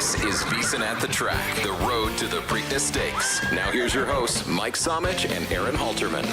This is VSiN At The Track, the road to the Preakness Stakes. Now here's your hosts, Mike Somich and Aaron Halterman.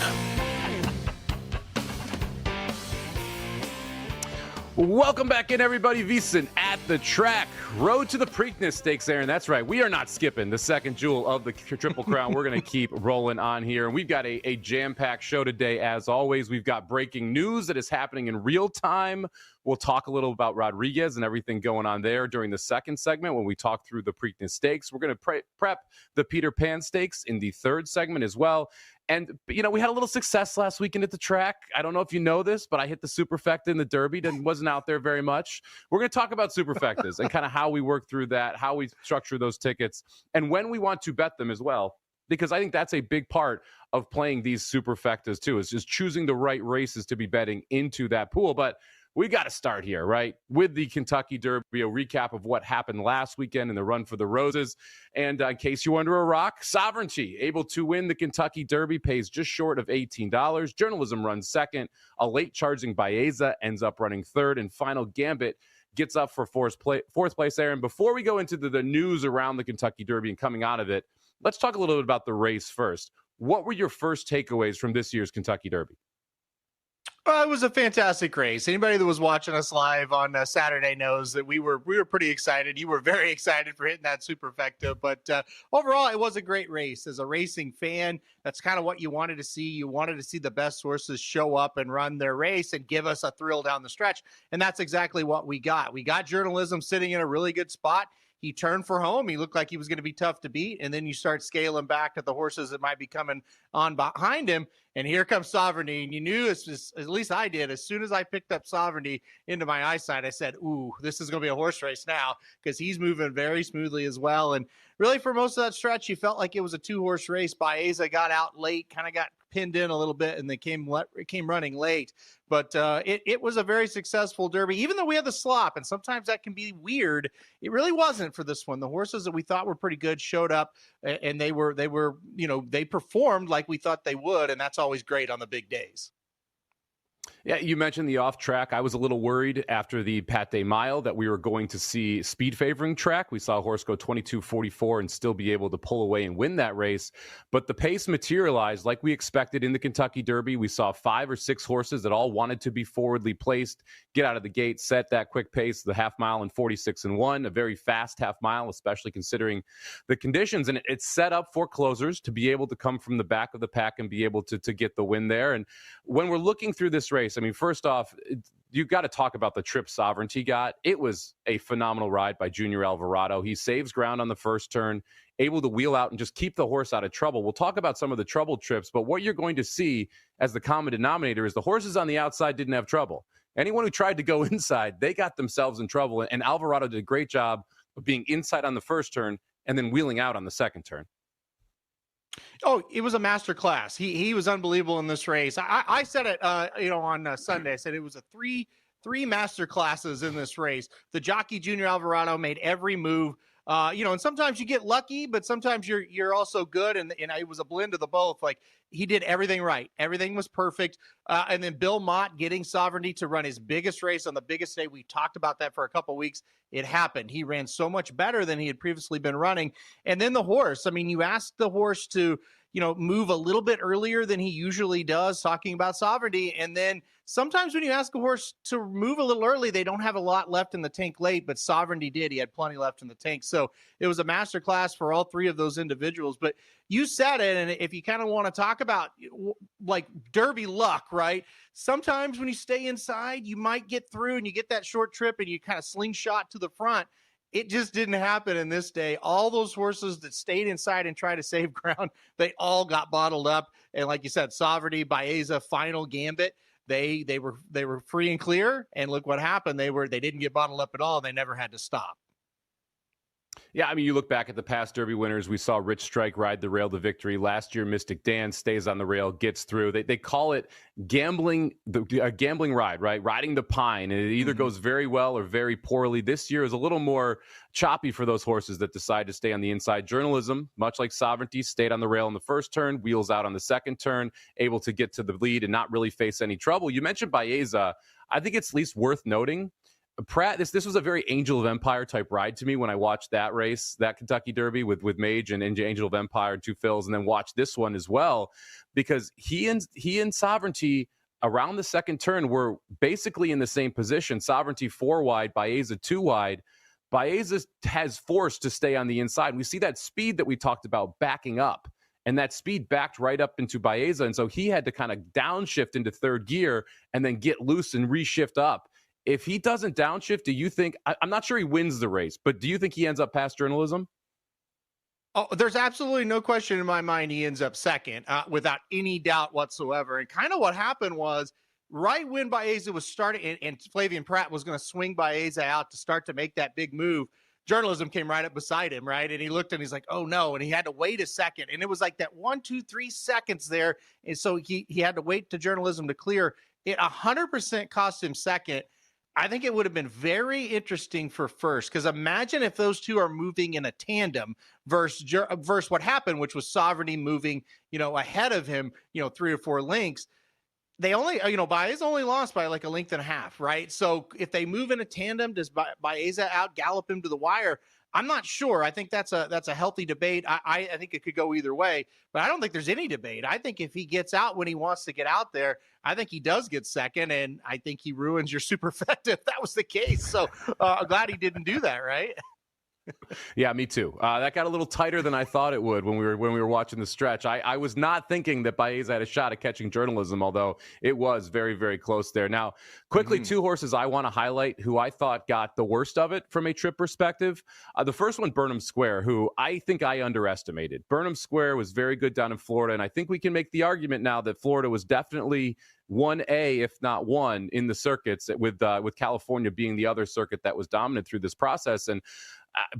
Welcome back in, everybody. VSiN At The Track, road to the Preakness Stakes, Aaron. That's right. We are not skipping the second jewel of the Triple Crown. We're going to keep rolling on here. And we've got a jam-packed show today, as always. We've got breaking news that is happening in real time. We'll talk a little about Rodriguez and everything going on there during the second segment when we talk through the Preakness Stakes. We're going to prep the Peter Pan Stakes in the third segment as well. And, you know, we had a little success last weekend at the track. I don't know if you know this, but I hit the Superfecta in the Derby and wasn't out there very much. We're going to talk about Superfectas and kind of how we work through that, how we structure those tickets, and when we want to bet them as well. Because I think that's a big part of playing these Superfectas too, is just choosing the right races to be betting into that pool. But we got to start here, right, with the Kentucky Derby, a recap of what happened last weekend in the Run for the Roses. And in case you're under a rock, Sovereignty, able to win the Kentucky Derby, pays just short of $18. Journalism runs second. A late-charging Baeza ends up running third. And Final Gambit gets up for fourth place, Aaron. Before we go into the news around the Kentucky Derby and coming out of it, let's talk a little bit about the race first. What were your first takeaways from this year's Kentucky Derby? It was a fantastic race. Anybody that was watching us live on Saturday knows that we were pretty excited. You were very excited for hitting that Superfecta, but overall, it was a great race. As a racing fan, that's kind of what you wanted to see. You wanted to see the best horses show up and run their race and give us a thrill down the stretch, and that's exactly what we got. We got Journalism sitting in a really good spot. He turned for home. He looked like he was going to be tough to beat. And then you start scaling back to the horses that might be coming on behind him. And here comes Sovereignty. And you knew, at least I did, as soon as I picked up Sovereignty into my eyesight, I said, ooh, this is going to be a horse race now, because he's moving very smoothly as well. And really, for most of that stretch, you felt like it was a two-horse race. Baeza got out late, kind of got pinned in a little bit, and they came running late. But it was a very successful Derby, even though we had the slop, and sometimes that can be weird. It really wasn't for this one. The horses that we thought were pretty good showed up, and they performed like we thought they would, and that's always great on the big days. Yeah, you mentioned the off track. I was a little worried after the Pate Mile that we were going to see speed favoring track. We saw a horse go 22.44 and still be able to pull away and win that race. But the pace materialized like we expected in the Kentucky Derby. We saw 5 or 6 horses that all wanted to be forwardly placed, get out of the gate, set that quick pace, the half mile in 46-1, a very fast half mile, especially considering the conditions. And it's set up for closers to be able to come from the back of the pack and be able to get the win there. And when we're looking through this race, I mean, first off, you've got to talk about the trip Sovereignty got. It was a phenomenal ride by Junior Alvarado. He saves ground on the first turn, able to wheel out and just keep the horse out of trouble. We'll talk about some of the trouble trips, but what you're going to see as the common denominator is the horses on the outside didn't have trouble. Anyone who tried to go inside, they got themselves in trouble, and Alvarado did a great job of being inside on the first turn and then wheeling out on the second turn. Oh, it was a master class. He was unbelievable in this race. I said it, on Sunday. I said it was a three master classes in this race. The jockey Junior Alvarado made every move. And sometimes you get lucky, but sometimes you're also good. And it was a blend of the both. Like, he did everything right. Everything was perfect. And then Belmont getting Sovereignty to run his biggest race on the biggest day. We talked about that for a couple of weeks. It happened. He ran so much better than he had previously been running. And then the horse, I mean, you ask the horse to, move a little bit earlier than he usually does, talking about Sovereignty. And then sometimes when you ask a horse to move a little early, they don't have a lot left in the tank late, but Sovereignty did. He had plenty left in the tank. So it was a masterclass for all three of those individuals. But you said it, and if you kind of want to talk about like Derby luck, right? Sometimes when you stay inside, you might get through and you get that short trip and you kind of slingshot to the front. It just didn't happen in this day. All those horses that stayed inside and tried to save ground, they all got bottled up. And like you said, Sovereignty, Baeza, Final Gambit, they were free and clear. And look what happened. They didn't get bottled up at all. They never had to stop. Yeah, I mean, you look back at the past Derby winners. We saw Rich Strike ride the rail to victory. Last year, Mystic Dan stays on the rail, gets through. They call it gambling, a gambling ride, right? Riding the pine. And it either goes very well or very poorly. This year is a little more choppy for those horses that decide to stay on the inside. Journalism, much like Sovereignty, stayed on the rail in the first turn, wheels out on the second turn, able to get to the lead and not really face any trouble. You mentioned Baeza. I think it's at least worth noting. Pratt, this was a very Angel of Empire type ride to me when I watched that race, that Kentucky Derby with Mage and Angel of Empire and two Phils, and then watched this one as well, because he and Sovereignty around the second turn were basically in the same position. Sovereignty 4 wide, Baeza 2 wide. Baeza has forced to stay on the inside. We see that speed that we talked about backing up, and that speed backed right up into Baeza, and so he had to kind of downshift into third gear and then get loose and reshift up. If he doesn't downshift, do you think, I'm not sure he wins the race, but do you think he ends up past Journalism? Oh, there's absolutely no question in my mind he ends up second without any doubt whatsoever. And kind of what happened was right when Baeza was starting and Flavien Prat was going to swing Baeza out to start to make that big move, Journalism came right up beside him, right? And he looked and he's like, oh no. And he had to wait a second. And it was like that 1, 2, 3 seconds there. And so he had to wait to Journalism to clear. It 100% cost him second. I think it would have been very interesting for first, because imagine if those two are moving in a tandem versus what happened, which was Sovereignty moving, ahead of him, 3 or 4 lengths. They only, Baeza only lost by like a length and a half, right? So if they move in a tandem, does Baeza out gallop him to the wire? I'm not sure. I think that's a healthy debate. I think it could go either way, but I don't think there's any debate. I think if he gets out when he wants to get out there, I think he does get second, and I think he ruins your Superfecta if that was the case. So I'm glad he didn't do that, right? Yeah, me too. That got a little tighter than I thought it would when we were watching the stretch. I was not thinking that Baeza had a shot at catching Journalism, although it was very, very close there. Now, quickly, 2 horses I want to highlight who I thought got the worst of it from a trip perspective. The first one, Burnham Square, who I think I underestimated. Burnham Square was very good down in Florida, and I think we can make the argument now that Florida was definitely 1A, if not 1, in the circuits, with California being the other circuit that was dominant through this process. And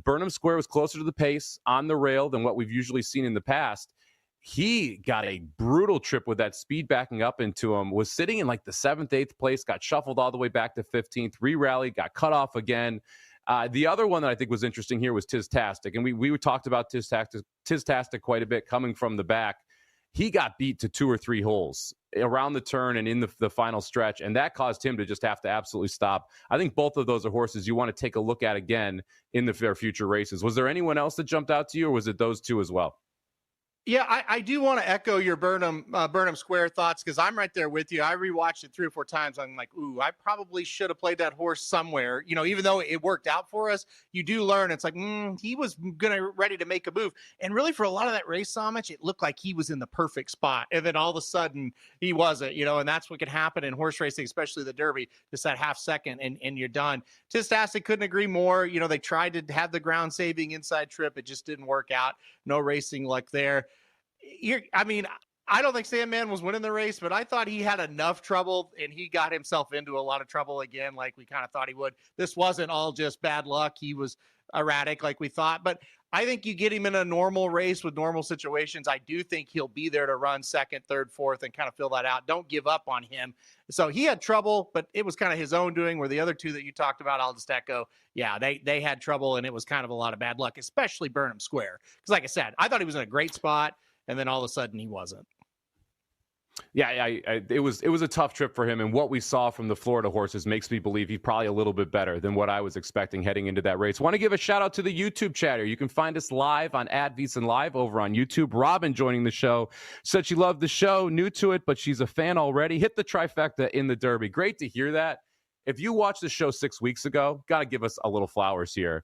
Burnham Square was closer to the pace on the rail than what we've usually seen in the past. He got a brutal trip with that speed backing up into him, was sitting in like the 7th, 8th place, got shuffled all the way back to 15th, re-rallied, got cut off again. The other one that I think was interesting here was Tiztastic, and we talked about Tiztastic quite a bit coming from the back. He got beat to 2 or 3 holes around the turn and in the final stretch, and that caused him to just have to absolutely stop. I think both of those are horses you want to take a look at again in the future races. Was there anyone else that jumped out to you, or was it those 2 as well? Yeah, I do want to echo your Burnham Square thoughts, because I'm right there with you. I rewatched it 3 or 4 times. I'm like, ooh, I probably should have played that horse somewhere. Even though it worked out for us, you do learn. It's like, he was ready to make a move. And really, for a lot of that race, Samich, it looked like he was in the perfect spot. And then all of a sudden, he wasn't, and that's what can happen in horse racing, especially the Derby, just that half second and you're done. Tiztastic couldn't agree more. They tried to have the ground saving inside trip. It just didn't work out. No racing luck there. I don't think Sandman was winning the race, but I thought he had enough trouble, and he got himself into a lot of trouble again, like we kind of thought he would. This wasn't all just bad luck. He was erratic like we thought, but I think you get him in a normal race with normal situations. I do think he'll be there to run 2nd, 3rd, 4th and kind of fill that out. Don't give up on him. So he had trouble, but it was kind of his own doing, where the other 2 that you talked about, I'll just echo. Yeah, they had trouble, and it was kind of a lot of bad luck, especially Burnham Square. Because like I said, I thought he was in a great spot, and then all of a sudden he wasn't. Yeah, it was a tough trip for him, and what we saw from the Florida horses makes me believe he's probably a little bit better than what I was expecting heading into that race. Want to give a shout out to the YouTube chatter. You can find us live on @VSiN Live over on YouTube. Robin joining the show said she loved the show, new to it, but she's a fan already. Hit the trifecta in the Derby. Great to hear that. If you watched the show 6 weeks ago, got to give us a little flowers here.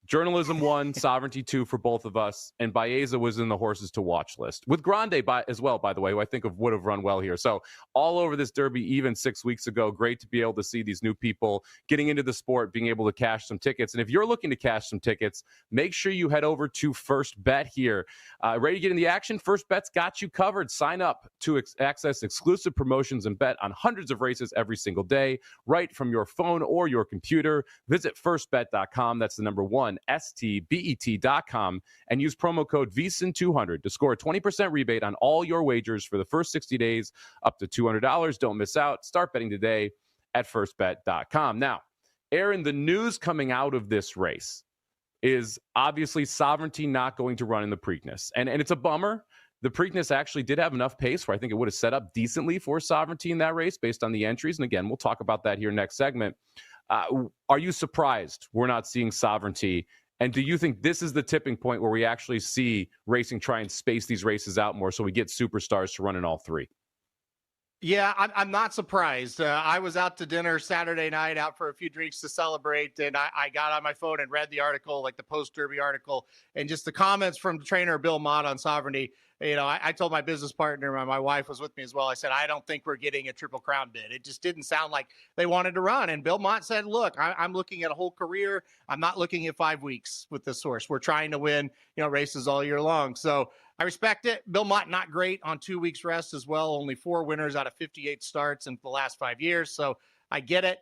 Journalism 1, Sovereignty 2 for both of us, and Baeza was in the horses to watch list. With Grande as well, by the way, who I think would have run well here. So all over this Derby, even 6 weeks ago, great to be able to see these new people getting into the sport, being able to cash some tickets. And if you're looking to cash some tickets, make sure you head over to First Bet here. Ready to get in the action? First Bet's got you covered. Sign up to access exclusive promotions and bet on hundreds of races every single day, right from your phone or your computer. Visit firstbet.com. That's the number 1. STBET.com and use promo code VSiN200 to score a 20% rebate on all your wagers for the first 60 days up to $200. Don't miss out. Start betting today at firstbet.com. Now, Aaron, the news coming out of this race is obviously Sovereignty not going to run in the Preakness. And it's a bummer. The Preakness actually did have enough pace where I think it would have set up decently for Sovereignty in that race based on the entries. And again, we'll talk about that here next segment. Are you surprised we're not seeing Sovereignty? And do you think this is the tipping point where we actually see racing try and space these races out more so we get superstars to run in all three? Yeah, I'm not surprised. I was out to dinner Saturday night, out for a few drinks to celebrate, and I got on my phone and read the article, like the post-Derby article, and just the comments from trainer Belmont on Sovereignty. I told my business partner, my wife was with me as well. I said, I don't think we're getting a Triple Crown bid. It just didn't sound like they wanted to run. And Belmont said, look, I'm looking at a whole career. I'm not looking at 5 weeks with this horse. We're trying to win, races all year long. So I respect it. Belmont, not great on 2 weeks rest as well. Only 4 winners out of 58 starts in the last 5 years. So I get it.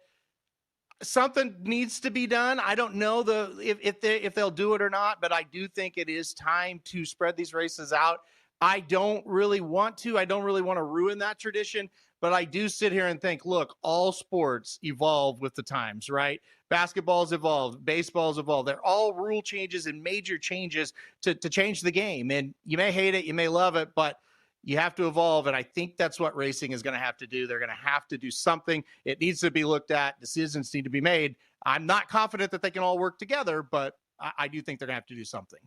Something needs to be done. I don't know if they'll do it or not, but I do think it is time to spread these races out. I don't really want to ruin that tradition, but I do sit here and think, look, all sports evolve with the times, right? Basketball's evolved, baseball's evolved. They're all rule changes and major changes to change the game. And you may hate it, you may love it, but you have to evolve. And I think that's what racing is going to have to do. They're going to have to do something. It needs to be looked at. Decisions need to be made. I'm not confident that they can all work together, but I do think they're going to have to do something.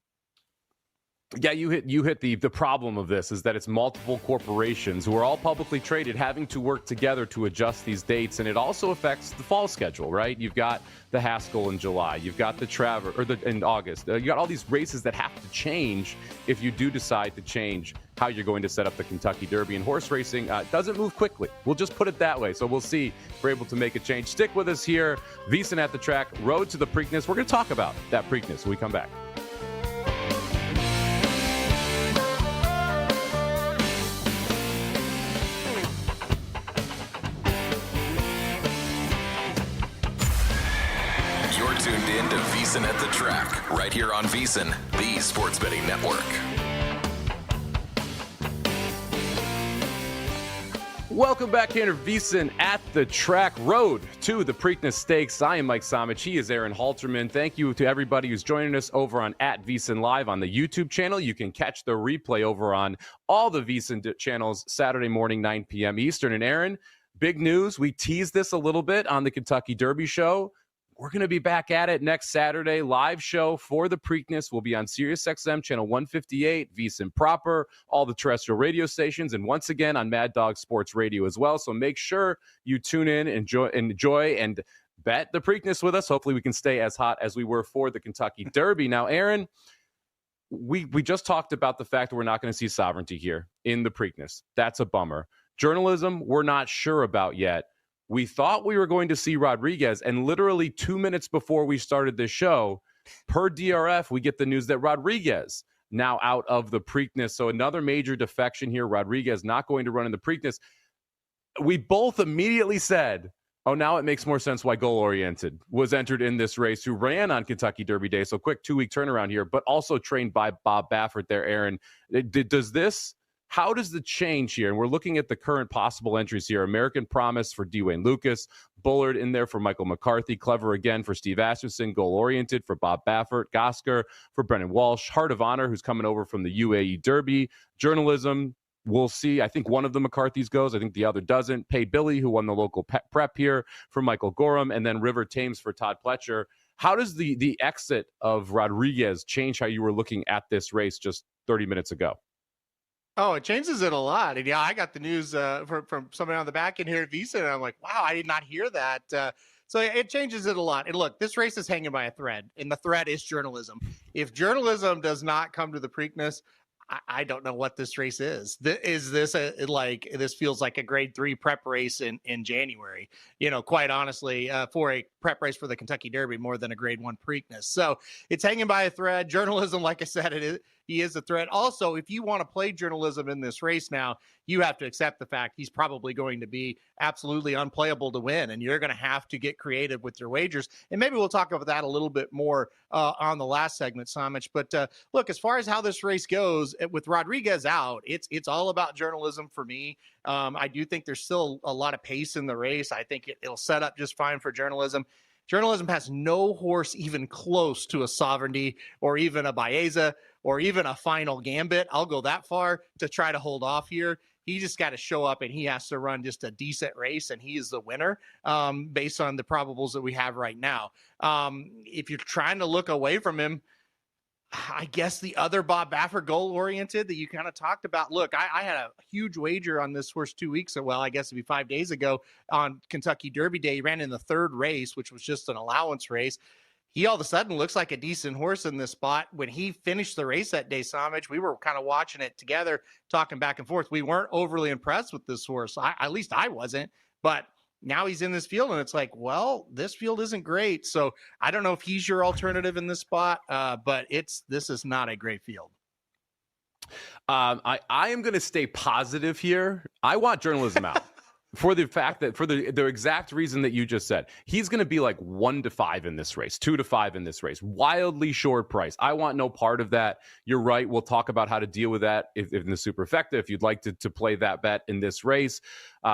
Yeah, you hit the problem of this is that it's multiple corporations who are all publicly traded having to work together to adjust these dates, and it also affects the fall schedule, right? You've got the Haskell in July, you've got the Travers in August. You got all these races that have to change if you do decide to change how you're going to set up the Kentucky Derby. And horse racing doesn't move quickly. We'll just put it that way. So we'll see if we're able to make a change. Stick with us here. VSiN at the Track, Road to the Preakness. We're going to talk about that Preakness when we come back. Tuned in to VSiN at the Track, right here on VSiN, the sports betting network. Welcome back here to VSiN at the Track, Road to the Preakness Stakes. I am Mike Somich. He is Aaron Halterman. Thank you to everybody who's joining us over on @VSiN Live on the YouTube channel. You can catch the replay over on all the VSiN channels Saturday morning, 9 p.m. Eastern. And Aaron, big news. We teased this a little bit on the Kentucky Derby show. We're going to be back at it next Saturday. Live show for the Preakness will be on SiriusXM channel 158, VSiN proper, all the terrestrial radio stations, and once again on Mad Dog Sports Radio as well. So make sure you tune in, enjoy and bet the Preakness with us. Hopefully we can stay as hot as we were for the Kentucky Derby. Now, Aaron, we just talked about the fact that we're not going to see Sovereignty here in the Preakness. That's a bummer. Journalism, we're not sure about yet. We thought we were going to see Rodriguez, and literally 2 minutes before we started this show, per DRF, we get the news that Rodriguez now out of the Preakness. So another major defection here. Rodriguez not going to run in the Preakness. We both immediately said, oh, now it makes more sense why Goal Oriented was entered in this race, who ran on Kentucky Derby Day. So quick 2-week turnaround here, but also trained by Bob Baffert there, Aaron. How does the change here? And we're looking at the current possible entries here. American Promise for Dwayne Lucas, Bullard in there for Michael McCarthy, Clever Again for Steve Asmussen, Goal Oriented for Bob Baffert, Gosker for Brennan Walsh, Heart of Honor, who's coming over from the UAE Derby, Journalism. We'll see. I think one of the McCarthys goes. I think the other doesn't. Pay Billy, who won the local prep here for Michael Gorham, and then River Thames for Todd Pletcher. How does the exit of Rodriguez change how you were looking at this race just 30 minutes ago? Oh, it changes it a lot. And yeah, I got the news from somebody on the back end here at VSiN, and I'm like, wow, I did not hear that. So it changes it a lot. And look, this race is hanging by a thread, and the thread is journalism. If journalism does not come to the Preakness, I don't know what this race is. Is this this feels like a grade 3 prep race in January, quite honestly, for a prep race for the Kentucky Derby more than a grade 1 Preakness. So it's hanging by a thread. Journalism, like I said, he is a threat. Also, if you want to play journalism in this race now, you have to accept the fact he's probably going to be absolutely unplayable to win, and you're going to have to get creative with your wagers. And maybe we'll talk about that a little bit more on the last segment, Samich. But look, as far as how this race goes, with Rodriguez out, it's all about journalism for me. I do think there's still a lot of pace in the race. I think it'll set up just fine for journalism. Journalism has no horse even close to a Sovereignty or even a Baeza or even a Final Gambit. I'll go that far to try to hold off here. He just got to show up and he has to run just a decent race, and he is the winner based on the probables that we have right now. If you're trying to look away from him, I guess the other Bob Baffert goal-oriented that you kind of talked about. Look, I had a huge wager on this horse 2 weeks ago. Well, I guess it'd be 5 days ago on Kentucky Derby Day. He ran in the third race, which was just an allowance race. He all of a sudden looks like a decent horse in this spot. When he finished the race that day, Samich, we were kind of watching it together, talking back and forth. We weren't overly impressed with this horse. At least I wasn't. But now he's in this field, and it's like, well, this field isn't great. So I don't know if he's your alternative in this spot, but this is not a great field. I am going to stay positive here. I want journalism out. For the fact that, for the exact reason that you just said, he's going to be like 1-5 in this race, 2-5 in this race, wildly short price. I want no part of that. You're right. We'll talk about how to deal with that if in the Superfecta, if you'd like to play that bet in this race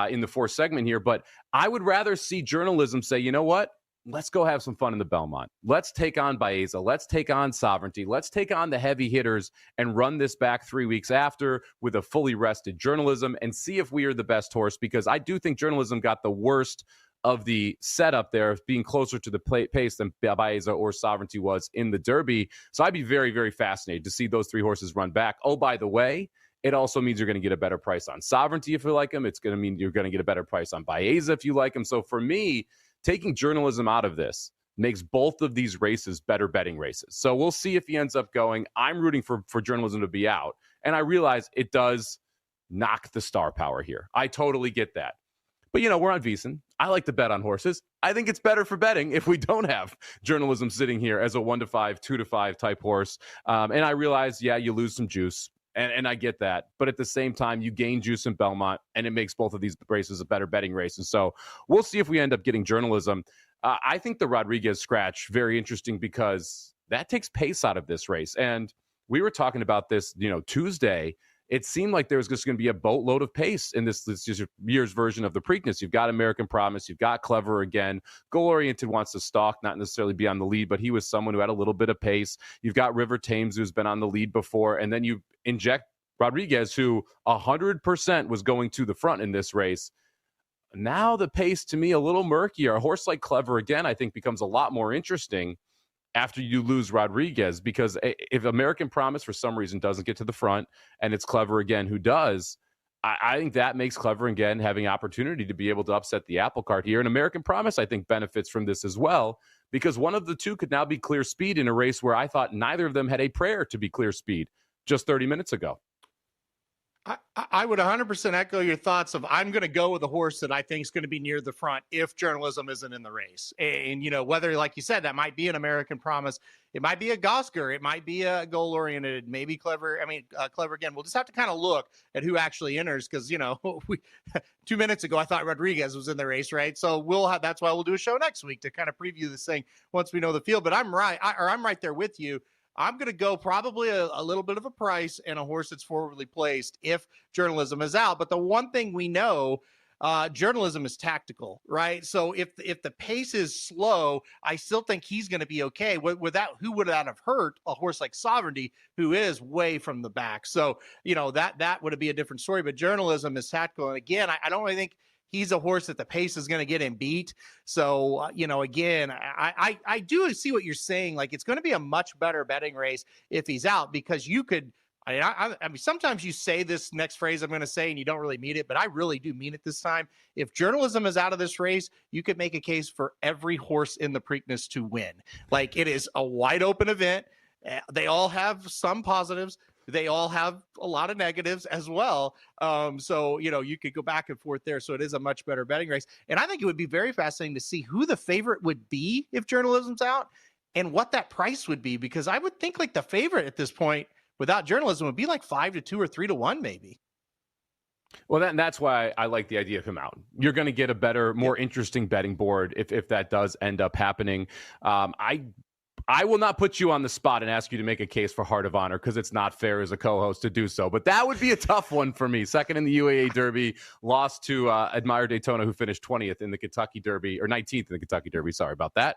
in the fourth segment here. But I would rather see journalism say, you know what? Let's go have some fun in the Belmont. Let's take on Baeza. Let's take on Sovereignty. Let's take on the heavy hitters and run this back 3 weeks after with a fully rested journalism and see if we are the best horse, because I do think journalism got the worst of the setup there of being closer to the pace than Baeza or Sovereignty was in the Derby. So I'd be very, very fascinated to see those three horses run back. Oh, by the way, it also means you're going to get a better price on Sovereignty if you like him. It's going to mean you're going to get a better price on Baeza if you like him. So for me, taking journalism out of this makes both of these races better betting races. So we'll see if he ends up going. I'm rooting for journalism to be out. And I realize it does knock the star power here. I totally get that. But, we're on VSiN. I like to bet on horses. I think it's better for betting if we don't have journalism sitting here as a 1-5, 2-5 type horse. And I realize, you lose some juice. And I get that. But at the same time, you gain juice in Belmont, and it makes both of these races a better betting race. And so we'll see if we end up getting journalism. I think the Rodriguez scratch, very interesting, because that takes pace out of this race. And we were talking about this, Tuesday. It seemed like there was just going to be a boatload of pace in this year's version of the Preakness. You've got American Promise. You've got Clever again. Goal-oriented wants to stalk, not necessarily be on the lead, but he was someone who had a little bit of pace. You've got River Thames, who's been on the lead before. And then you inject Rodriguez, who 100% was going to the front in this race. Now the pace, to me, a little murkier. A horse like Clever, again, I think becomes a lot more interesting after you lose Rodriguez, because if American Promise for some reason doesn't get to the front and it's Clever again who does, I think that makes Clever again having opportunity to be able to upset the apple cart here. And American Promise, I think, benefits from this as well, because one of the two could now be clear speed in a race where I thought neither of them had a prayer to be clear speed just 30 minutes ago. I would 100% echo your thoughts of, I'm going to go with a horse that I think is going to be near the front if journalism isn't in the race. And, whether, like you said, that might be an American Promise, it might be a Gosker, it might be a goal-oriented, maybe Clever. Clever again. We'll just have to kind of look at who actually enters, because, 2 minutes ago, I thought Rodriguez was in the race, right? So that's why we'll do a show next week to kind of preview this thing once we know the field. But I'm right there with you. I'm going to go probably a little bit of a price and a horse that's forwardly placed if journalism is out. But the one thing we know, journalism is tactical, right? So if the pace is slow, I still think he's going to be okay. Without, who would that have hurt a horse like Sovereignty, who is way from the back? So, that would be a different story. But journalism is tactical. And again, I don't really think he's a horse that the pace is going to get him beat. So, again, I do see what you're saying. Like, it's going to be a much better betting race if he's out, because you could, I mean, sometimes you say this next phrase I'm going to say and you don't really mean it, but I really do mean it this time. If journalism is out of this race, you could make a case for every horse in the Preakness to win. Like, it is a wide open event. They all have some positives. They all have a lot of negatives as well. So, you could go back and forth there. So it is a much better betting race. And I think it would be very fascinating to see who the favorite would be if journalism's out and what that price would be, because I would think like the favorite at this point without journalism would be like 5-2 or 3-1, maybe. Well, that's why I like the idea of him out. You're going to get a better, more interesting betting board if that does end up happening. I will not put you on the spot and ask you to make a case for Heart of Honor because it's not fair as a co-host to do so. But that would be a tough one for me. Second in the UAA Derby, lost to Admire Daytona, who finished 20th in the Kentucky Derby, or 19th in the Kentucky Derby. Sorry about that.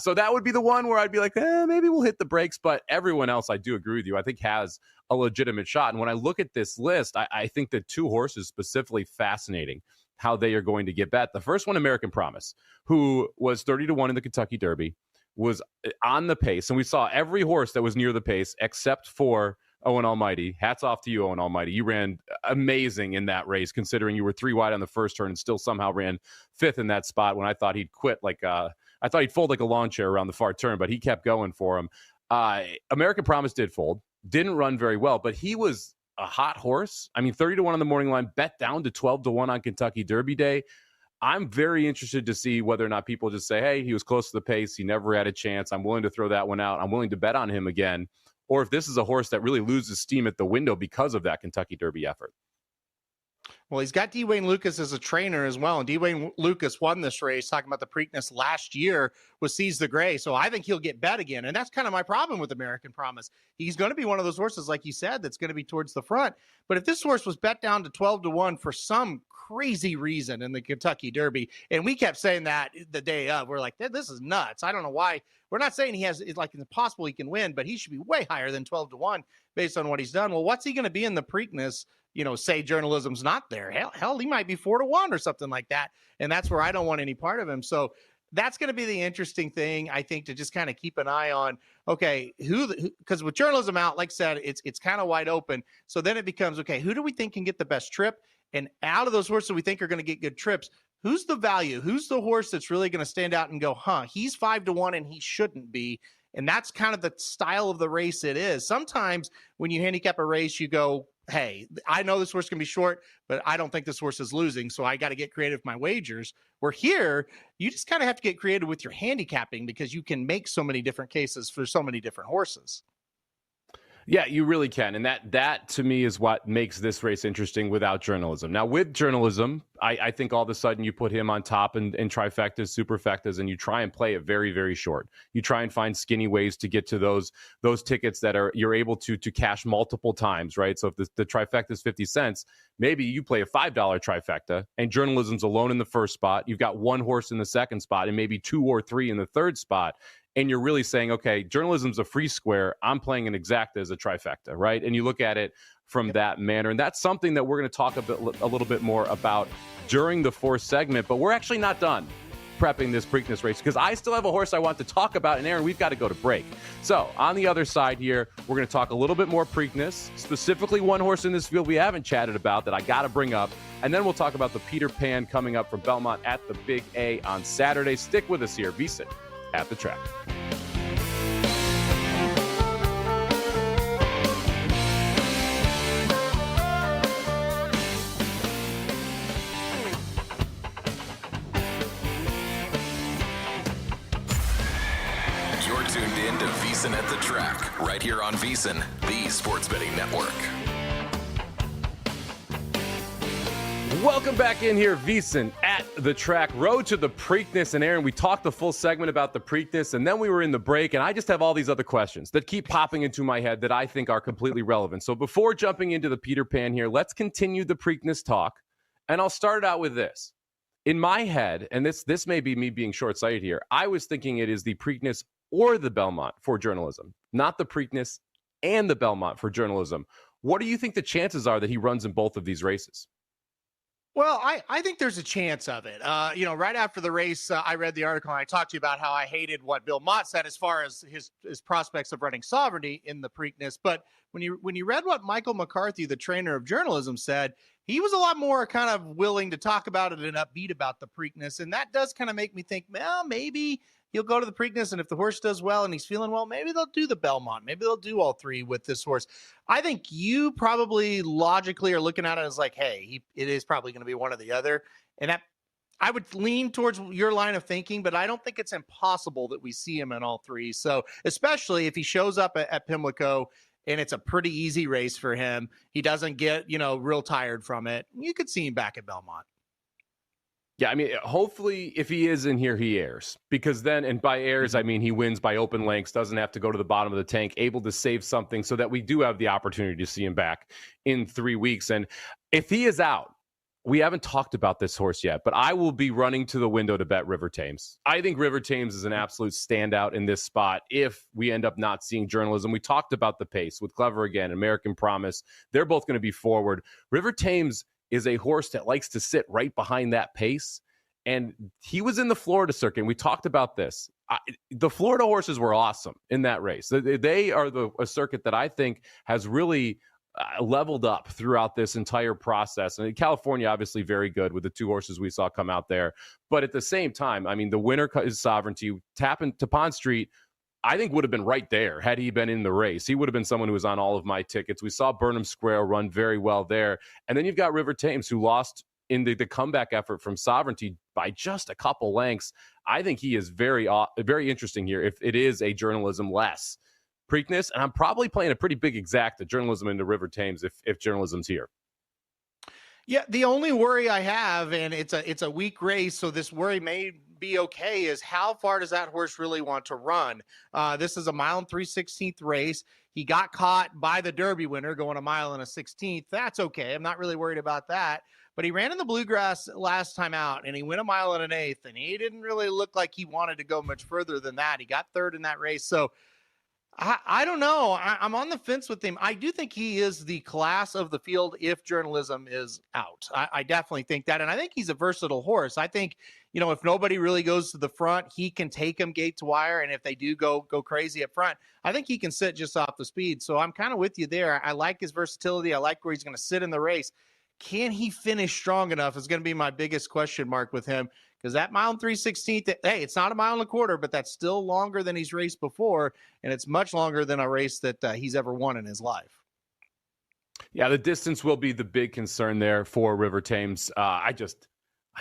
So that would be the one where I'd be like, maybe we'll hit the brakes. But everyone else, I do agree with you, I think has a legitimate shot. And when I look at this list, I think the two horses specifically fascinating how they are going to get bet. The first one, American Promise, who was 30-1 in the Kentucky Derby, was on the pace, and we saw every horse that was near the pace except for Owen Almighty. Hats off to you, Owen Almighty. You ran amazing in that race, considering you were 3 wide on the first turn and still somehow ran 5th in that spot when I thought he'd quit. I thought he'd fold like a lawn chair around the far turn, but he kept going for him. American Promise did fold, didn't run very well, but he was a hot horse. I mean, 30-1 on the morning line, bet down to 12-1 on Kentucky Derby Day. I'm very interested to see whether or not people just say, hey, he was close to the pace, he never had a chance, I'm willing to throw that one out, I'm willing to bet on him again, or if this is a horse that really loses steam at the window because of that Kentucky Derby effort. Well, he's got Dwayne Lucas as a trainer as well. And Dwayne Lucas won this race, talking about the Preakness last year with Seize the Gray. So I think he'll get bet again. And that's kind of my problem with American Promise. He's going to be one of those horses, like you said, that's going to be towards the front. But if this horse was bet down to 12-1 for some crazy reason in the Kentucky Derby, and we kept saying that the day of, we're like, this is nuts. I don't know why. We're not saying it's impossible he can win, but he should be way higher than 12-1 based on what he's done. Well, what's he going to be in the Preakness? Say journalism's not there. Hell, he might be 4-1 or something like that. And that's where I don't want any part of him. So that's going to be the interesting thing, I think, to just kind of keep an eye on. Okay, because with journalism out, like I said, it's kind of wide open. So then it becomes, okay, who do we think can get the best trip? And out of those horses we think are going to get good trips, who's the value? Who's the horse that's really going to stand out and go, he's 5-1 and he shouldn't be? And that's kind of the style of the race it is. Sometimes when you handicap a race, you go, hey, I know this horse can be short, but I don't think this horse is losing, so I got to get creative with my wagers. Where here, you just kind of have to get creative with your handicapping because you can make so many different cases for so many different horses. Yeah, you really can. And that to me is what makes this race interesting without journalism. Now, with journalism, I think all of a sudden you put him on top in trifectas, superfectas, and you try and play it very, very short. You try and find skinny ways to get to those tickets that you're able to cash multiple times, right? So if the trifecta is 50 cents, maybe you play a $5 trifecta and journalism's alone in the first spot. You've got one horse in the second spot and maybe 2 or 3 in the third spot. And you're really saying, okay, journalism's a free square. I'm playing an exacta as a trifecta, right? And you look at it from that manner. And that's something that we're going to talk a little bit more about during the fourth segment. But we're actually not done prepping this Preakness race because I still have a horse I want to talk about. And Aaron, we've got to go to break. So on the other side here, we're going to talk a little bit more Preakness, specifically one horse in this field we haven't chatted about that I got to bring up. And then we'll talk about the Peter Pan coming up from Belmont at the Big A on Saturday. Stick with us here, VSiN at the Track. You're tuned in to VSiN at the Track, right here on VSiN, the sports betting network. Welcome back in here, VSiN at the Track, road to the Preakness. And Aaron, we talked the full segment about the Preakness, and then we were in the break, and I just have all these other questions that keep popping into my head that I think are completely relevant. So before jumping into the Peter Pan here, let's continue the Preakness talk, and I'll start it out with this. In my head, and this may be me being short-sighted here, I was thinking it is the Preakness or the Belmont for journalism, not the Preakness and the Belmont for journalism. What do you think the chances are that he runs in both of these races? Well, I think there's a chance of it. Right after the race, I read the article and I talked to you about how I hated what Bill Mott said as far as his prospects of running Sovereignty in the Preakness. But when you read what Michael McCarthy, the trainer of journalism, said, he was a lot more kind of willing to talk about it and upbeat about the Preakness. And that does kind of make me think, well, maybe he'll go to the Preakness, and if the horse does well and he's feeling well, maybe they'll do the Belmont. Maybe they'll do all 3 with this horse. I think you probably logically are looking at it as like, hey, it is probably going to be one or the other. And that I would lean towards your line of thinking, but I don't think it's impossible that we see him in all 3. So especially if he shows up at Pimlico and it's a pretty easy race for him, he doesn't get, real tired from it, you could see him back at Belmont. Yeah, I mean, hopefully if he is in here, he airs. Because then, and by airs, I mean he wins by open lengths, doesn't have to go to the bottom of the tank, able to save something so that we do have the opportunity to see him back in 3 weeks. And if he is out, we haven't talked about this horse yet, but I will be running to the window to bet River Thames. I think River Thames is an absolute standout in this spot if we end up not seeing journalism. We talked about the pace with Clever again, American Promise. They're both going to be forward. River Thames is a horse that likes to sit right behind that pace. And he was in the Florida circuit. And we talked about this. The Florida horses were awesome in that race. They are a circuit that I think has really leveled up throughout this entire process. And California, obviously, very good with the 2 horses we saw come out there. But at the same time, I mean, the winner is Sovereignty. Tapon Street, I think would have been right there had he been in the race. He would have been someone who was on all of my tickets. We saw Burnham Square run very well there. And then you've got River Thames, who lost in the comeback effort from Sovereignty by just a couple lengths. I think he is very interesting here if it is a journalism less Preakness. And I'm probably playing a pretty big exacta journalism into River Thames if journalism's here. Yeah, the only worry I have, and it's a weak race, so this worry may be okay, is how far does that horse really want to run? This is a 1 3/16 race. He got caught by the Derby winner going 1 1/16. That's okay. I'm not really worried about that. But he ran in the Bluegrass last time out, and he went 1 1/8, and he didn't really look like he wanted to go much further than that. He got 3rd in that race. So I don't know. I'm on the fence with him. I do think he is the class of the field if journalism is out. I definitely think that. And I think he's a versatile horse. I think, if nobody really goes to the front, he can take them gate to wire. And if they do go crazy up front, I think he can sit just off the speed. So I'm kind of with you there. I like his versatility. I like where he's going to sit in the race. Can he finish strong enough is going to be my biggest question mark with him. Because that 1 3/16, hey, it's not 1 1/4, but that's still longer than he's raced before, and it's much longer than a race that he's ever won in his life. Yeah, the distance will be the big concern there for River Thames. I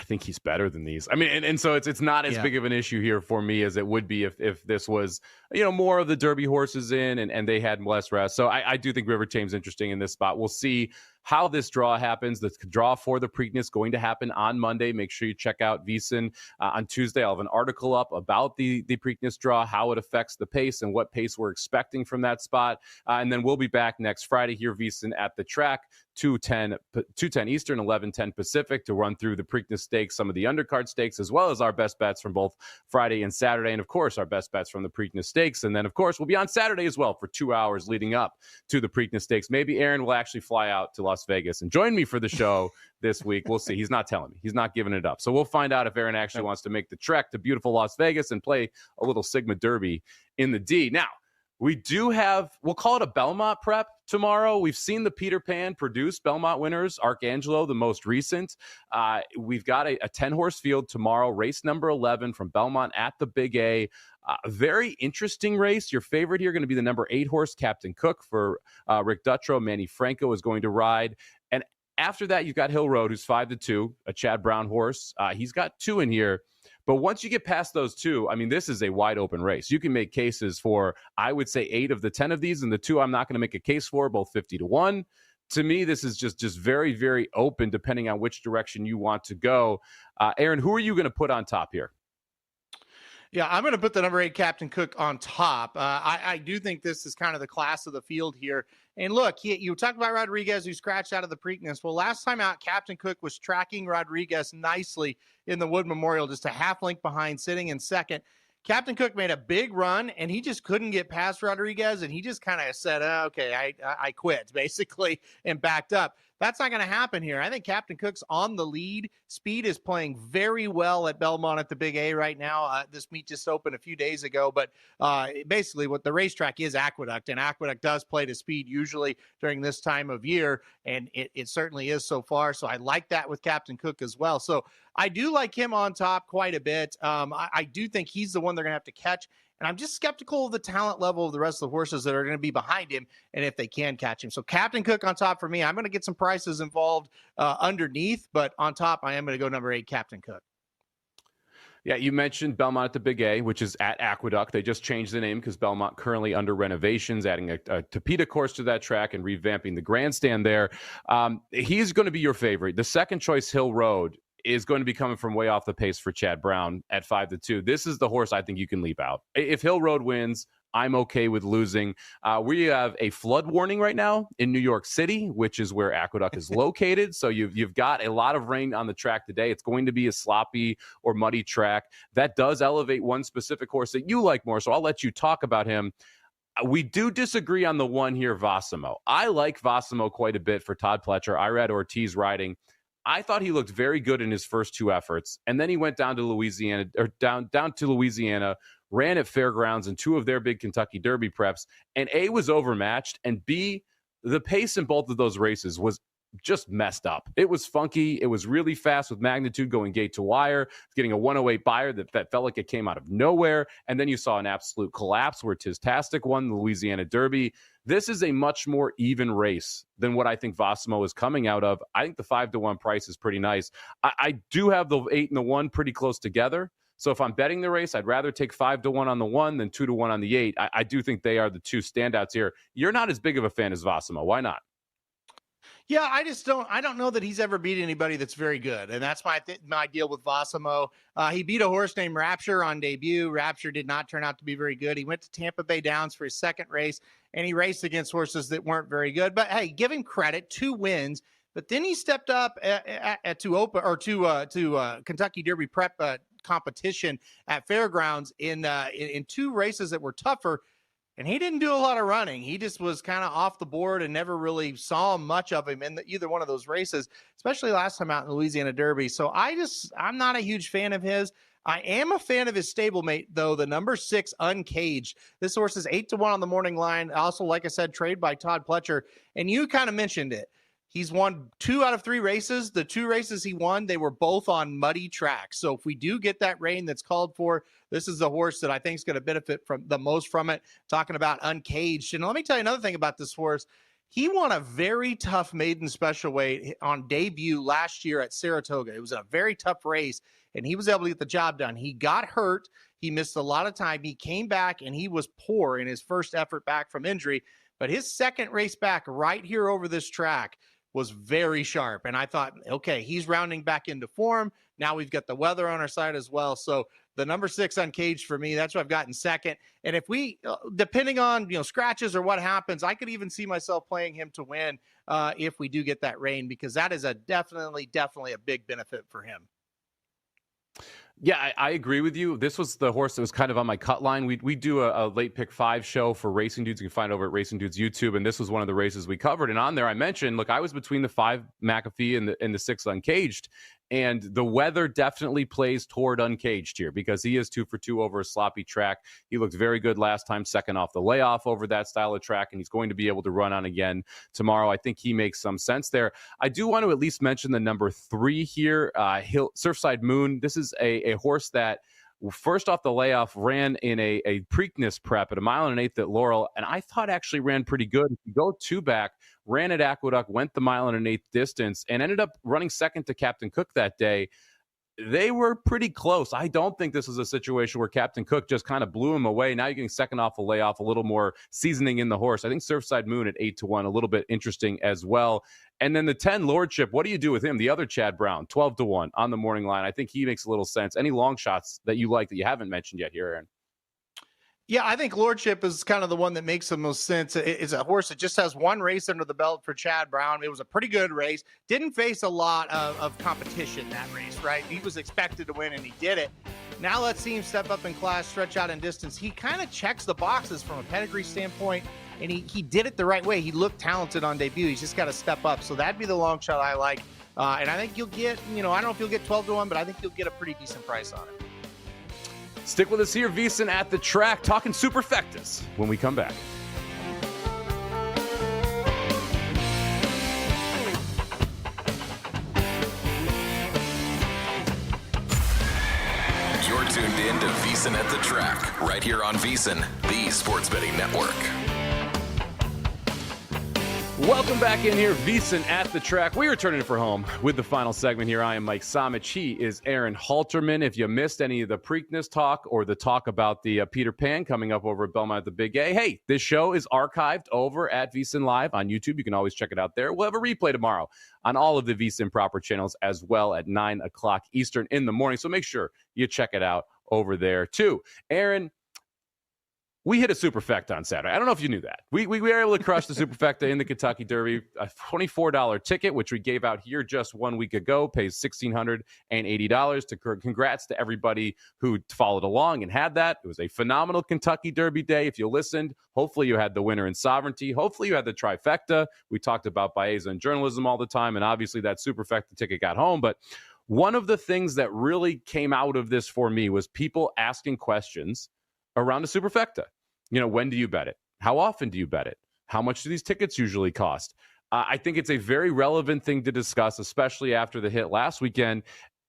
think he's better than these. I mean, and so it's not as big of an issue here for me as it would be if this was, more of the Derby horses in and they had less rest. So I do think River Thames interesting in this spot. We'll see how this draw happens. The draw for the Preakness going to happen on Monday. Make sure you check out VSiN on Tuesday. I'll have an article up about the Preakness draw, how it affects the pace and what pace we're expecting from that spot. And then we'll be back next Friday here, VSiN at the Track, 2:10 Eastern, 11:10 Pacific, to run through the Preakness Stakes, some of the undercard stakes, as well as our best bets from both Friday and Saturday. And of course, our best bets from the Preakness Stakes. And then, of course, we'll be on Saturday as well for 2 hours leading up to the Preakness Stakes. Maybe Aaron will actually fly out to Las Vegas and join me for the show this week. We'll see. He's not telling me. He's not giving it up. So we'll find out if Aaron actually wants to make the trek to beautiful Las Vegas and play a little Sigma Derby in the D. Now, we do have, we'll call it a Belmont prep tomorrow. We've seen the Peter Pan produce Belmont winners, Archangelo, the most recent. We've got a 10-horse field tomorrow, race number 11 from Belmont at the Big A. A very interesting race. Your favorite here going to be the number 8 horse, Captain Cook, for Rick Dutrow. Manny Franco is going to ride. And after that, you've got Hill Road, who's 5-2, a Chad Brown horse. He's got 2 in here. But once you get past those 2, I mean, this is a wide open race. You can make cases for, I would say, 8 of the 10 of these, and the 2 I'm not going to make a case for, both 50-1. To me, this is just very, very open, depending on which direction you want to go. Aaron, who are you going to put on top here? Yeah, I'm going to put the number 8 Captain Cook on top. I do think this is kind of the class of the field here. And look, you talked about Rodriguez, who scratched out of the Preakness. Well, last time out, Captain Cook was tracking Rodriguez nicely in the Wood Memorial, just a half length behind, sitting in second. Captain Cook made a big run, and he just couldn't get past Rodriguez, and he just kind of said, okay, I quit, basically, and backed up. That's not going to happen here. I think Captain Cook's on the lead. Speed is playing very well at Belmont at the Big A right now. This meet just opened a few days ago, but basically what the racetrack is Aqueduct, and Aqueduct does play to speed usually during this time of year, and it certainly is so far. So I like that with Captain Cook as well. So I do like him on top quite a bit. I do think he's the one they're going to have to catch. And I'm just skeptical of the talent level of the rest of the horses that are going to be behind him and if they can catch him. So Captain Cook on top for me. I'm going to get some prices involved underneath, but on top, I am going to go number 8, Captain Cook. Yeah, you mentioned Belmont at the Big A, which is at Aqueduct. They just changed the name because Belmont currently under renovations, adding a Tapeta course to that track and revamping the grandstand there. He's going to be your favorite. The second choice, Hill Road. is going to be coming from way off the pace for Chad Brown at 5-2. This is the horse I think you can leave out. If Hill Road wins, I'm okay with losing. We have a flood warning right now in New York City, which is where Aqueduct is located. So you've got a lot of rain on the track today. It's going to be a sloppy or muddy track. That does elevate one specific horse that you like more, so I'll let you talk about him. We do disagree on the one here, Vassimo. I like Vassimo quite a bit for Todd Pletcher. Irad Ortiz riding. I thought he looked very good in his first two efforts, and then he went down to Louisiana, ran at Fairgrounds in two of their big Kentucky Derby preps, and A, was overmatched, and B, the pace in both of those races was just messed up. It was funky. It was really fast with Magnitude going gate to wire, getting a 108 buyer that felt like it came out of nowhere, and then you saw an absolute collapse where Tistastic won the Louisiana Derby. This is a much more even race than what I think Vassimo is coming out of. I think the 5-1 price is pretty nice. I do have the 8 and the 1 pretty close together. So if I'm betting the race, I'd rather take 5-1 on the 1 than 2-1 on the 8. I do think they are the two standouts here. You're not as big of a fan as Vassimo. Why not? Yeah, I don't know that he's ever beat anybody that's very good. And that's my deal with Vassimo. He beat a horse named Rapture on debut. Rapture did not turn out to be very good. He went to Tampa Bay Downs for his second race, and he raced against horses that weren't very good. But hey, give him credit, 2 wins. But then he stepped up to Kentucky Derby prep competition at Fairgrounds in 2 races that were tougher. And he didn't do a lot of running. He just was kind of off the board and never really saw much of him in either one of those races, especially last time out in the Louisiana Derby. So I'm not a huge fan of his. I am a fan of his stablemate, though, the number 6 Uncaged. This horse is 8-1 on the morning line. Also, like I said, trade by Todd Pletcher. And you kind of mentioned it. He's won 2 out of 3 races. The 2 races he won, they were both on muddy tracks. So if we do get that rain that's called for, this is the horse that I think is going to benefit from the most from it. Talking about Uncaged. And let me tell you another thing about this horse. He won a very tough maiden special weight on debut last year at Saratoga. It was a very tough race, and he was able to get the job done. He got hurt. He missed a lot of time. He came back, and he was poor in his first effort back from injury. But his second race back right here over this track was very sharp. And I thought, okay, he's rounding back into form. Now we've got the weather on our side as well. So the number 6 Uncaged for me, that's what I've got in second. And if we, depending on, scratches or what happens, I could even see myself playing him to win if we do get that rain, because that is definitely a big benefit for him. Yeah, I agree with you. This was the horse that was kind of on my cut line. We do a late pick 5 show for Racing Dudes. You can find over at Racing Dudes YouTube. And this was one of the races we covered. And on there, I mentioned, look, I was between the 5 McAfee and the 6 Uncaged. And the weather definitely plays toward Uncaged here because he is 2 for 2 over a sloppy track. He looked very good last time, second off the layoff over that style of track, and he's going to be able to run on again tomorrow. I think he makes some sense there. I do want to at least mention the number 3 here, Surfside Moon. This is a horse that first off the layoff ran in a Preakness prep at 1 1/8 at Laurel, and I thought actually ran pretty good. If you go 2 back, ran at Aqueduct, went the 1 1/8 distance, and ended up running second to Captain Cook that day. They were pretty close. I don't think this is a situation where Captain Cook just kind of blew him away. Now you're getting second off a layoff, a little more seasoning in the horse. I think Surfside Moon at 8-1, a little bit interesting as well. And then the 10 Lordship, what do you do with him? The other Chad Brown, 12-1 on the morning line. I think he makes a little sense. Any long shots that you like that you haven't mentioned yet here, Aaron? Yeah, I think Lordship is kind of the one that makes the most sense. It's a horse that just has 1 race under the belt for Chad Brown. It was a pretty good race. Didn't face a lot of competition that race, right? He was expected to win, and he did it. Now let's see him step up in class, stretch out in distance. He kind of checks the boxes from a pedigree standpoint, and he did it the right way. He looked talented on debut. He's just got to step up. So that'd be the long shot I like. And I think you'll get, I don't know if you'll get 12-1, but I think you'll get a pretty decent price on it. Stick with us here, VSiN at the Track, talking Superfectas when we come back. You're tuned in to VSiN at the Track, right here on VSiN, the Sports Betting Network. Welcome back in here, VSiN At The Track. We are returning for home with the final segment here. I am Mike Somich. He is Aaron Halterman. If you missed any of the Preakness talk or the talk about the Peter Pan coming up over at Belmont at the Big A, hey, this show is archived over at VSiN Live on YouTube. You can always check it out there. We'll have a replay tomorrow on all of the VSiN proper channels as well at 9 o'clock Eastern in the morning. So make sure you check it out over there too. Aaron, we hit a Superfecta on Saturday. I don't know if you knew that. We were able to crush the Superfecta in the Kentucky Derby. A $24 ticket, which we gave out here just 1 week ago, pays $1,680. Congrats to everybody who followed along and had that. It was a phenomenal Kentucky Derby day. If you listened, hopefully you had the winner in Sovereignty. Hopefully you had the trifecta. We talked about Baeza and journalism all the time, and obviously that Superfecta ticket got home. But one of the things that really came out of this for me was people asking questions around the Superfecta. You know, when do you bet it? How often do you bet it? How much do these tickets usually cost? I think it's a very relevant thing to discuss, especially after the hit last weekend.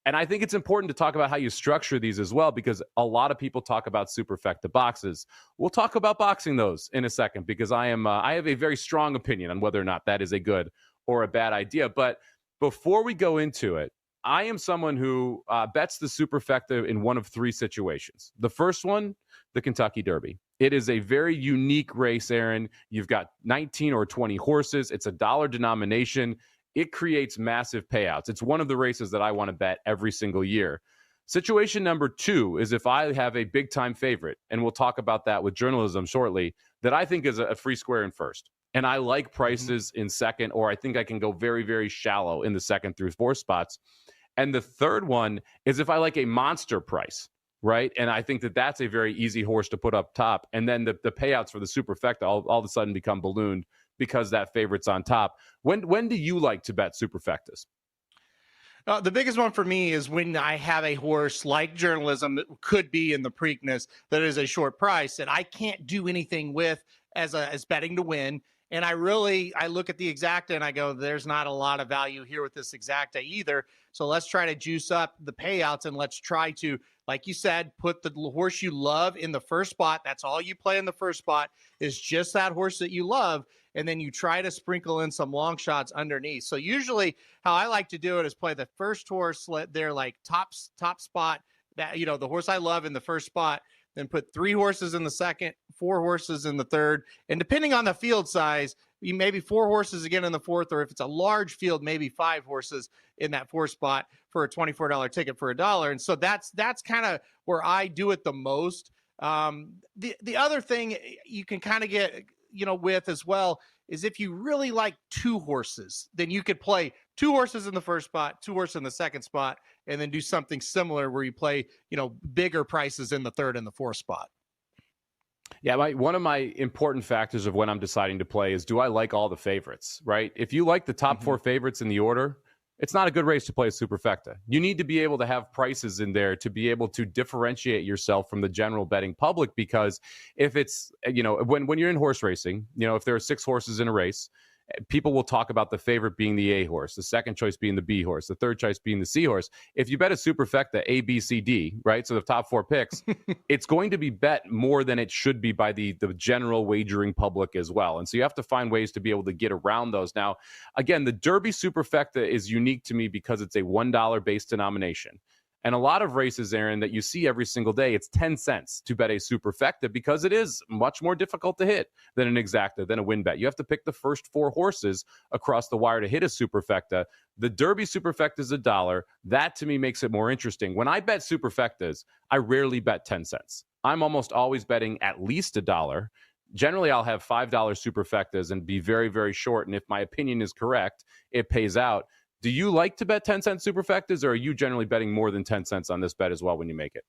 And I think it's important to talk about how you structure these as well, because a lot of people talk about Superfecta boxes. We'll talk about boxing those in a second, because I have a very strong opinion on whether or not that is a good or a bad idea. But before we go into it, I am someone who bets the Superfecta in one of three situations. The first one, the Kentucky Derby. It is a very unique race, Aaron. You've got 19 or 20 horses. It's a dollar denomination. It creates massive payouts. It's one of the races that I want to bet every single year. Situation number two is if I have a big-time favorite, and we'll talk about that with journalism shortly, that I think is a free square in first. And I like prices in second, or I think I can go very, very shallow in the second through fourth spots. And the third one is if I like a monster price, right? And I think that that's a very easy horse to put up top. And then the payouts for the Superfecta all of a sudden become ballooned because that favorite's on top. When do you like to bet Superfectas? The biggest one for me is when I have a horse like journalism that could be in the Preakness that is a short price that I can't do anything with as betting to win. And I look at the exacta and I go, there's not a lot of value here with this exacta either. So let's try to juice up the payouts and let's try to, like you said, put the horse you love in the first spot. That's all you play in the first spot is just that horse that you love. And then you try to sprinkle in some long shots underneath. So usually how I like to do it is play the first horse there, like top spot, that, you know, the horse I love in the first spot, then put 3 horses in the second, 4 horses in the third. And depending on the field size, you maybe 4 horses again in the fourth, or if it's a large field, maybe 5 horses in that fourth spot for a $24 ticket for $1. And so that's kind of where I do it the most. The other thing you can kind of get, with as well is if you really like 2 horses, then you could play 2 horses in the first spot, 2 horses in the second spot, and then do something similar where you play, bigger prices in the third and the fourth spot. Yeah, one of my important factors of when I'm deciding to play is, do I like all the favorites, right? If you like the top 4 favorites in the order, it's not a good race to play a Superfecta. You need to be able to have prices in there to be able to differentiate yourself from the general betting public, because if it's, when you're in horse racing, if there are 6 horses in a race, people will talk about the favorite being the A horse, the second choice being the B horse, the third choice being the C horse. If you bet a Superfecta A, B, C, D, right? So the top 4 picks, it's going to be bet more than it should be by the general wagering public as well. And so you have to find ways to be able to get around those. Now, again, the Derby Superfecta is unique to me because it's a $1 base denomination. And a lot of races, Aaron, that you see every single day, it's 10 cents to bet a Superfecta because it is much more difficult to hit than an exacta, than a win bet. You have to pick the first 4 horses across the wire to hit a Superfecta. The Derby Superfecta is $1. That, to me, makes it more interesting. When I bet Superfectas, I rarely bet 10 cents. I'm almost always betting at least $1. Generally, I'll have $5 Superfectas and be very, very short. And if my opinion is correct, it pays out. Do you like to bet 10-cent Superfectas, or are you generally betting more than 10 cents on this bet as well when you make it?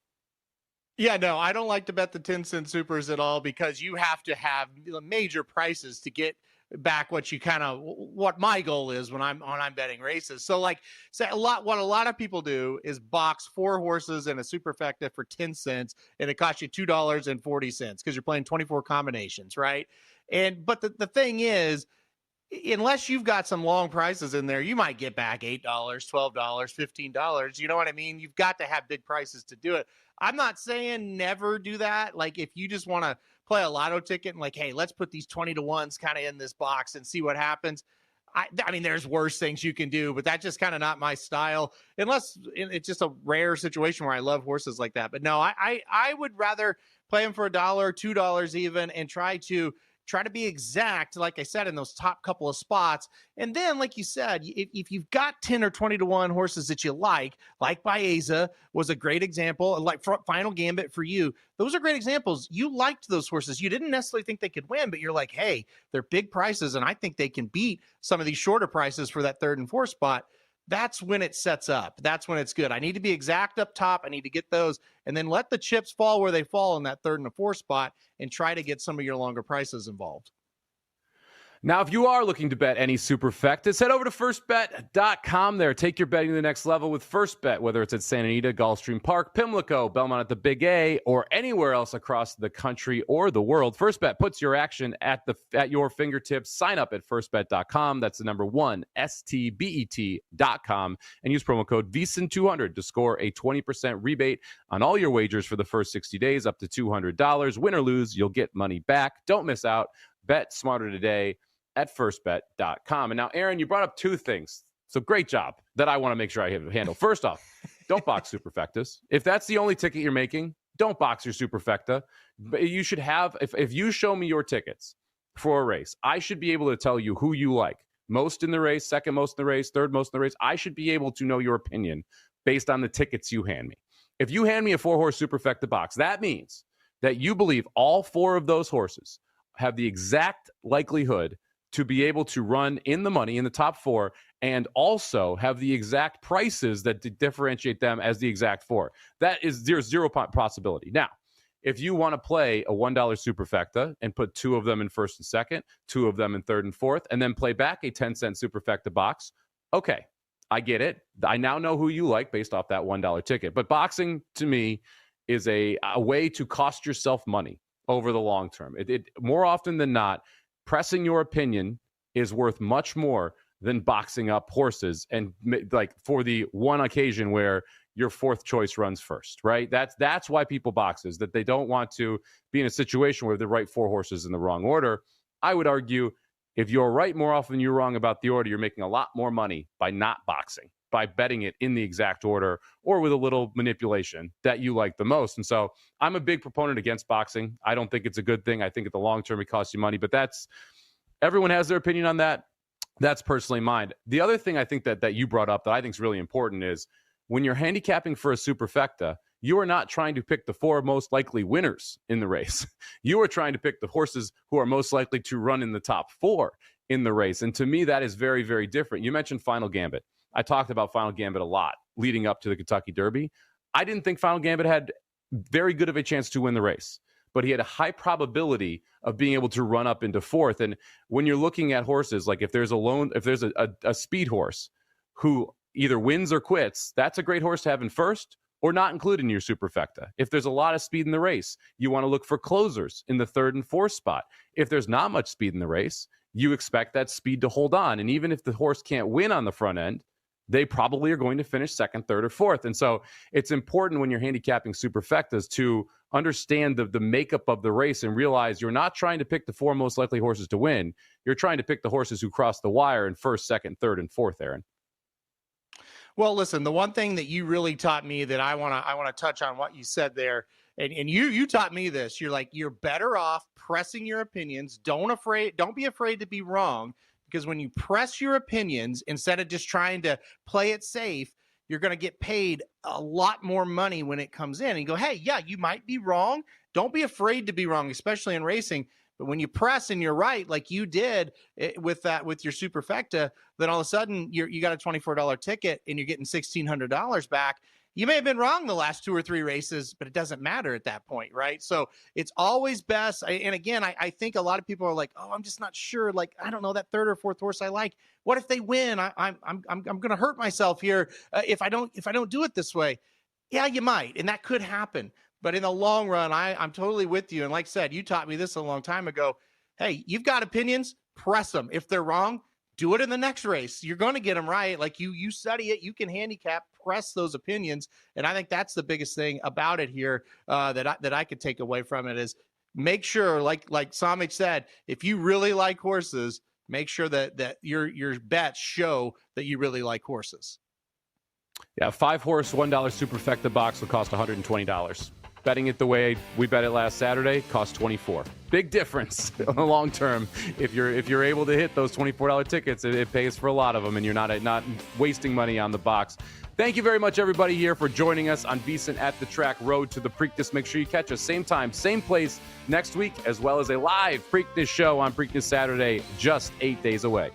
Yeah, no, I don't like to bet the 10-cent supers at all because you have to have major prices to get back what my goal is when I'm betting races. So what a lot of people do is box 4 horses in a Superfecta for 10 cents and it costs you $2.40 because you're playing 24 combinations, right? But the thing is, unless you've got some long prices in there, you might get back $8, $12, $15. You know what I mean? You've got to have big prices to do it. I'm not saying never do that. Like if you just want to play a lotto ticket and like, hey, let's put these 20-to-1s kind of in this box and see what happens. I mean, there's worse things you can do, but that's just kind of not my style, unless it's just a rare situation where I love horses like that. But no, I would rather play them for $1, $2 even, and try to be exact, like I said, in those top couple of spots. And then, like you said, if you've got 10 or 20-to-1 horses that you like Baeza was a great example, like Final Gambit for you, those are great examples. You liked those horses. You didn't necessarily think they could win, but you're like, hey, they're big prices, and I think they can beat some of these shorter prices for that 3rd and 4th spot. That's when it sets up. That's when it's good. I need to be exact up top. I need to get those, and then let the chips fall where they fall in that 3rd and 4th spot, and try to get some of your longer prices involved. Now, if you are looking to bet any Superfectas, head over to firstbet.com there. Take your betting to the next level with FirstBet, whether it's at Santa Anita, Gulfstream Park, Pimlico, Belmont at the Big A, or anywhere else across the country or the world. FirstBet puts your action at your fingertips. Sign up at firstbet.com. That's the number 1, STBET.com, and use promo code VSiN200 to score a 20% rebate on all your wagers for the first 60 days, up to $200. Win or lose, you'll get money back. Don't miss out. Bet smarter today at firstbet.com. And now, Aaron, you brought up 2 things. So great job that I want to make sure I handle. First off, don't box Superfectas. If that's the only ticket you're making, don't box your Superfecta. But you should have, if you show me your tickets for a race, I should be able to tell you who you like. Most in the race, second most in the race, third most in the race. I should be able to know your opinion based on the tickets you hand me. If you hand me a 4-horse Superfecta box, that means that you believe all 4 of those horses have the exact likelihood to be able to run in the money in the top 4, and also have the exact prices that differentiate them as the exact 4. That is zero possibility. Now, if you want to play a $1 Superfecta and put 2 of them in 1st and 2nd, 2 of them in 3rd and 4th, and then play back a 10-cent Superfecta box, okay, I get it. I now know who you like based off that $1 ticket. But boxing, to me, is a way to cost yourself money over the long term. It more often than not, pressing your opinion is worth much more than boxing up horses, and like for the one occasion where your 4th choice runs first, right? That's why people box, is that they don't want to be in a situation where they write 4 horses in the wrong order. I would argue if you're right more often than you're wrong about the order, you're making a lot more money by not boxing, by betting it in the exact order or with a little manipulation that you like the most. And so I'm a big proponent against boxing. I don't think it's a good thing. I think at the long term, it costs you money, but everyone has their opinion on that. That's personally mine. The other thing I think that you brought up that I think is really important is when you're handicapping for a Superfecta, you are not trying to pick the 4 most likely winners in the race. You are trying to pick the horses who are most likely to run in the top 4 in the race. And to me, that is very, very different. You mentioned Final Gambit. I talked about Final Gambit a lot leading up to the Kentucky Derby. I didn't think Final Gambit had very good of a chance to win the race, but he had a high probability of being able to run up into 4th. And when you're looking at horses, like if there's a speed horse who either wins or quits, that's a great horse to have in 1st or not included in your Superfecta. If there's a lot of speed in the race, you want to look for closers in the 3rd and 4th spot. If there's not much speed in the race, you expect that speed to hold on. And even if the horse can't win on the front end, they probably are going to finish 2nd, 3rd, or 4th. And so it's important when you're handicapping Superfectas to understand the makeup of the race and realize you're not trying to pick the 4 most likely horses to win. You're trying to pick the horses who cross the wire in 1st, 2nd, 3rd, and 4th, Aaron. Well, listen, the one thing that you really taught me that I want to touch on what you said there, and you taught me this. You're like, you're better off pressing your opinions. Don't be afraid to be wrong, because when you press your opinions instead of just trying to play it safe, you're going to get paid a lot more money when it comes in. And you go, hey, yeah, you might be wrong. Don't be afraid to be wrong, especially in racing. But when you press and you're right, like you did with your Superfecta, then all of a sudden you got a $24 ticket and you're getting $1,600 back. You may have been wrong the last 2 or 3 races, but it doesn't matter at that point, right? So it's always best. And again, I think a lot of people are like, oh, I'm just not sure. Like, I don't know, that 3rd or 4th horse I like. What if they win? I'm going to hurt myself here if I don't do it this way. Yeah, you might, and that could happen. But in the long run, I'm totally with you. And like I said, you taught me this a long time ago. Hey, you've got opinions, press them. If they're wrong, do it in the next race. You're going to get them right. Like you study it, you can handicap, press those opinions. And I think that's the biggest thing about it here that I could take away from it is make sure, like Samich said, if you really like horses, make sure that your bets show that you really like horses. Yeah, 5-horse, $1 Superfecta box will cost $120. Betting it the way we bet it last Saturday cost $24. Big difference in the long term. If you're able to hit those $24 tickets, it pays for a lot of them, and you're not wasting money on the box. Thank you very much, everybody, here for joining us on VSiN At The Track Road to the Preakness. Make sure you catch us same time, same place next week, as well as a live Preakness show on Preakness Saturday, just 8 days away.